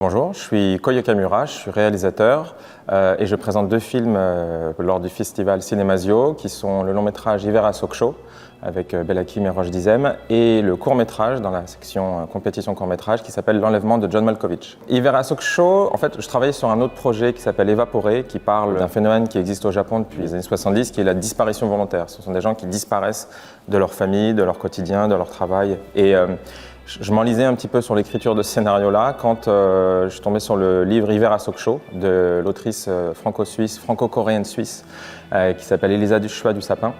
Bonjour, je suis Koyo Kamura, je suis réalisateur et je présente deux films lors du festival Cinémasio qui sont le long métrage Hiver à Sokcho avec Bella Kim et Roche Dizem et le court métrage dans la section compétition court métrage qui s'appelle L'enlèvement de John Malkovich. Hiver à Sokcho, en fait, je travaillais sur un autre projet qui s'appelle Évaporé qui parle d'un phénomène qui existe au Japon depuis les années 70 qui est la disparition volontaire. Ce sont des gens qui disparaissent de leur famille, de leur quotidien, de leur travail et je m'enlisais un petit peu sur l'écriture de ce scénario-là quand je suis tombé sur le livre Hiver à Sokcho de l'autrice franco-coréenne suisse qui s'appelle Elisa Duchois du Sapin.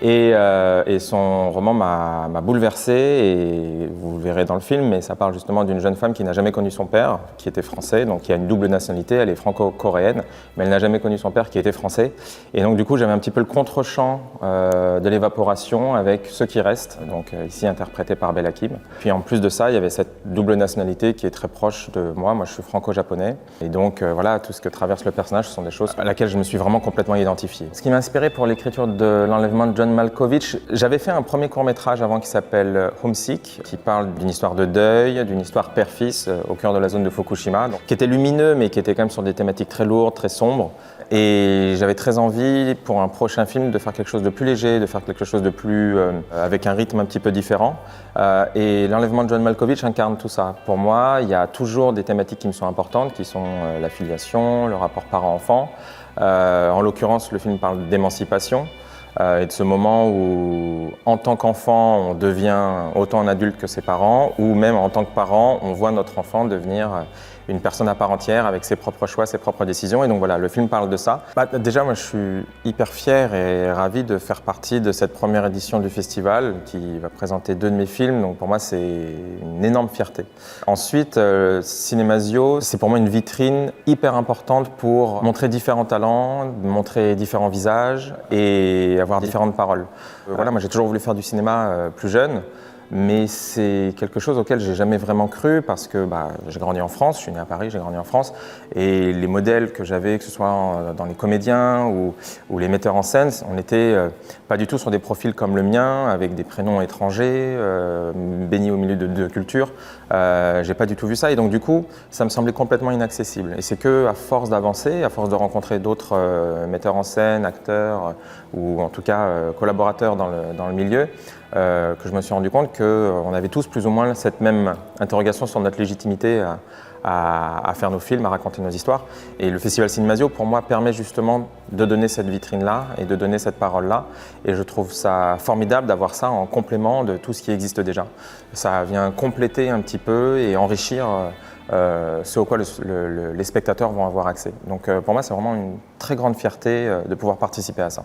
Et son roman m'a bouleversé et vous le verrez dans le film, mais ça parle justement d'une jeune femme qui n'a jamais connu son père, qui était français, donc qui a une double nationalité, elle est franco-coréenne, mais elle n'a jamais connu son père qui était français. Et donc du coup j'avais un petit peu le contre-champ de l'évaporation avec ceux qui restent, donc ici interprété par Bella Kim. Puis en plus de ça, il y avait cette double nationalité qui est très proche de moi, je suis franco-japonais. Et donc voilà, tout ce que traverse le personnage, ce sont des choses à laquelle je me suis vraiment complètement identifié. Ce qui m'a inspiré pour l'écriture de L'enlèvement de John Malkovich, j'avais fait un premier court-métrage avant qui s'appelle Homesick, qui parle d'une histoire de deuil, d'une histoire père-fils au cœur de la zone de Fukushima, donc, qui était lumineux mais qui était quand même sur des thématiques très lourdes, très sombres. Et j'avais très envie pour un prochain film de faire quelque chose de plus léger, de faire quelque chose de plus avec un rythme un petit peu différent. Et L'enlèvement de John Malkovich incarne tout ça. Pour moi, il y a toujours des thématiques qui me sont importantes, qui sont la filiation, le rapport parent-enfant. En l'occurrence, le film parle d'émancipation. Et de ce moment où, en tant qu'enfant, on devient autant un adulte que ses parents, ou même en tant que parent, on voit notre enfant devenir une personne à part entière avec ses propres choix, ses propres décisions. Et donc voilà, le film parle de ça. Déjà, moi, je suis hyper fier et ravi de faire partie de cette première édition du festival qui va présenter deux de mes films. Donc pour moi, c'est une énorme fierté. Ensuite, Cinémasio, c'est pour moi une vitrine hyper importante pour montrer différents talents, montrer différents visages et avoir différentes paroles. Voilà, moi j'ai toujours voulu faire du cinéma plus jeune, mais c'est quelque chose auquel j'ai jamais vraiment cru parce que j'ai grandi en France, je suis né à Paris, j'ai grandi en France, et les modèles que j'avais, que ce soit dans les comédiens ou les metteurs en scène, on n'était pas du tout sur des profils comme le mien, avec des prénoms étrangers, baignés au milieu de deux cultures. J'ai pas du tout vu ça, et donc du coup, ça me semblait complètement inaccessible. Et c'est que à force d'avancer, à force de rencontrer d'autres metteurs en scène, acteurs, ou en tout cas collaborateurs dans le milieu, que je me suis rendu compte qu'on avait tous plus ou moins cette même interrogation sur notre légitimité à faire nos films, à raconter nos histoires. Et le Festival Cinémasio, pour moi, permet justement de donner cette vitrine-là et de donner cette parole-là. Et je trouve ça formidable d'avoir ça en complément de tout ce qui existe déjà. Ça vient compléter un petit peu et enrichir ce au quoi les spectateurs vont avoir accès. Donc pour moi, c'est vraiment une très grande fierté de pouvoir participer à ça.